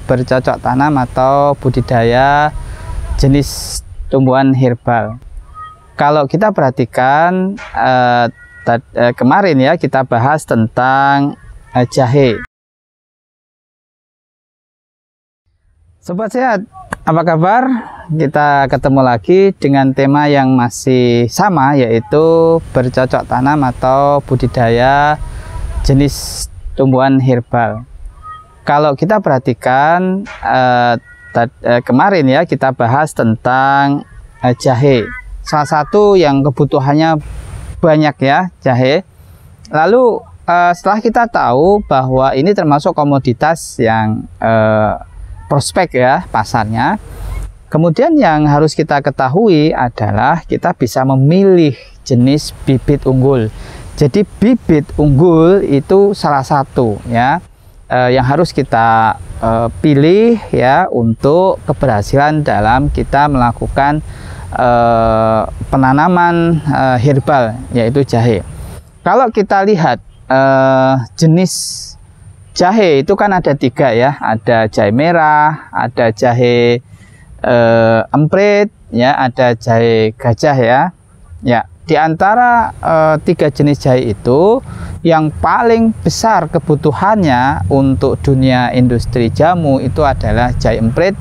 bercocok tanam atau budidaya jenis tumbuhan herbal. Kalau kita perhatikan kemarin ya kita bahas tentang jahe. Sobat sehat, apa kabar? Kita ketemu lagi dengan tema yang masih sama, yaitu bercocok tanam atau budidaya jenis tumbuhan herbal. Kalau kita perhatikan kemarin ya kita bahas tentang jahe, salah satu yang kebutuhannya banyak ya, jahe. Lalu setelah kita tahu bahwa ini termasuk komoditas yang prospek ya pasarnya, kemudian yang harus kita ketahui adalah kita bisa memilih jenis bibit unggul. Jadi bibit unggul itu salah satu ya yang harus kita pilih ya untuk keberhasilan dalam kita melakukan penanaman herbal, yaitu jahe. Kalau kita lihat jenis jahe itu kan ada 3 ya, ada jahe merah, ada jahe emprit, ya, ada jahe gajah ya. Ya, di antara 3 jenis jahe itu yang paling besar kebutuhannya untuk dunia industri jamu itu adalah jahe emprit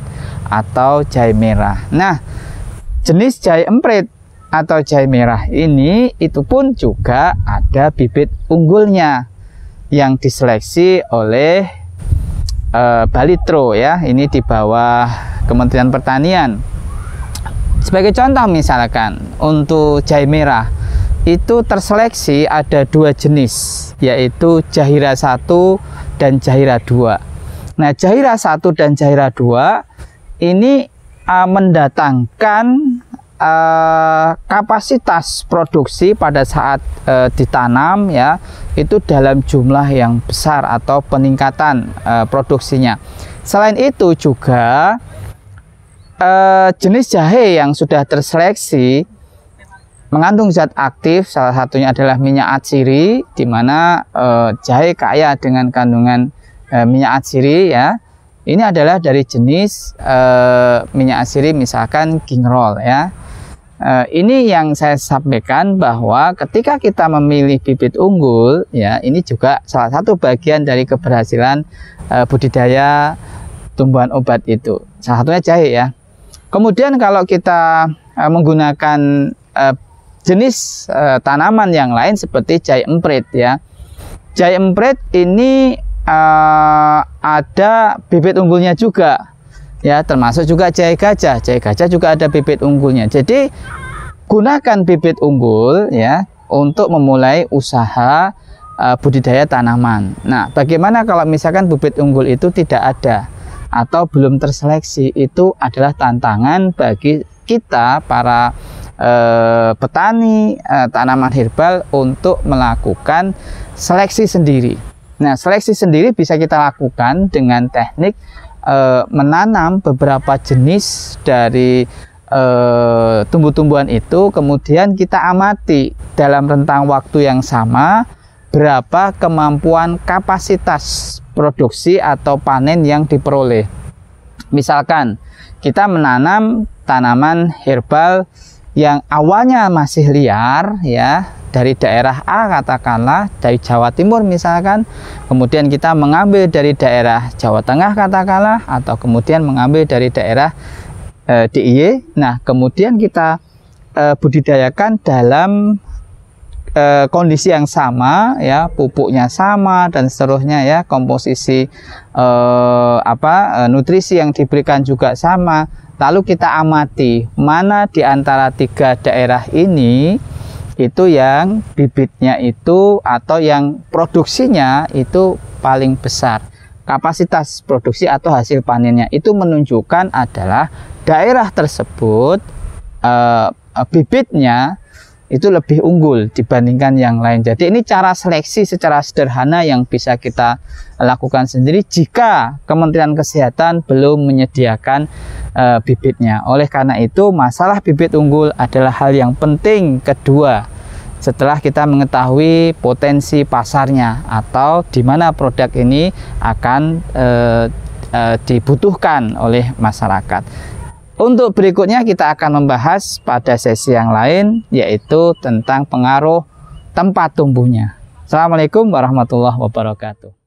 atau jahe merah. Nah, jenis jahe emprit atau jahe merah ini itu pun juga ada bibit unggulnya yang diseleksi oleh Balitro ya, ini di bawah Kementerian Pertanian. Sebagai contoh misalkan untuk jahe merah itu terseleksi ada 2 jenis, yaitu Jahira 1 dan Jahira 2. Nah, Jahira 1 dan Jahira 2 ini mendatangkan kapasitas produksi pada saat ditanam ya itu dalam jumlah yang besar atau peningkatan produksinya. Selain itu juga jenis jahe yang sudah terseleksi mengandung zat aktif, salah satunya adalah minyak atsiri, di mana jahe kaya dengan kandungan minyak atsiri ya. Ini adalah dari jenis minyak atsiri misalkan gingerol ya. Ini yang saya sampaikan bahwa ketika kita memilih bibit unggul ya, ini juga salah satu bagian dari keberhasilan budidaya tumbuhan obat itu. Salah satunya jahe ya. Kemudian kalau kita menggunakan jenis tanaman yang lain seperti jahe emprit ya. Jahe emprit ini ada bibit unggulnya juga. Ya, termasuk juga jahe gajah. Jahe gajah juga ada bibit unggulnya. Jadi gunakan bibit unggul ya untuk memulai usaha budidaya tanaman. Nah, bagaimana kalau misalkan bibit unggul itu tidak ada atau belum terseleksi? Itu adalah tantangan bagi kita para petani tanaman herbal untuk melakukan seleksi sendiri. Nah, seleksi sendiri bisa kita lakukan dengan teknik menanam beberapa jenis dari tumbuh-tumbuhan itu, kemudian kita amati dalam rentang waktu yang sama berapa kemampuan kapasitas produksi atau panen yang diperoleh. Misalkan kita menanam tanaman herbal yang awalnya masih liar ya, dari daerah A katakanlah, dari Jawa Timur misalkan, kemudian kita mengambil dari daerah Jawa Tengah katakanlah, atau kemudian mengambil dari daerah DIY. Nah, kemudian kita budidayakan dalam kondisi yang sama ya, pupuknya sama dan seterusnya ya, komposisi nutrisi yang diberikan juga sama. Lalu kita amati mana di antara 3 daerah ini itu yang bibitnya itu atau yang produksinya itu paling besar. Kapasitas produksi atau hasil panennya itu menunjukkan adalah daerah tersebut bibitnya itu lebih unggul dibandingkan yang lain. Jadi ini cara seleksi secara sederhana yang bisa kita lakukan sendiri jika Kementerian Kesehatan belum menyediakan bibitnya. Oleh karena itu, masalah bibit unggul adalah hal yang penting kedua setelah kita mengetahui potensi pasarnya atau di mana produk ini akan dibutuhkan oleh masyarakat. Untuk berikutnya kita akan membahas pada sesi yang lain, yaitu tentang pengaruh tempat tumbuhnya. Assalamualaikum warahmatullahi wabarakatuh.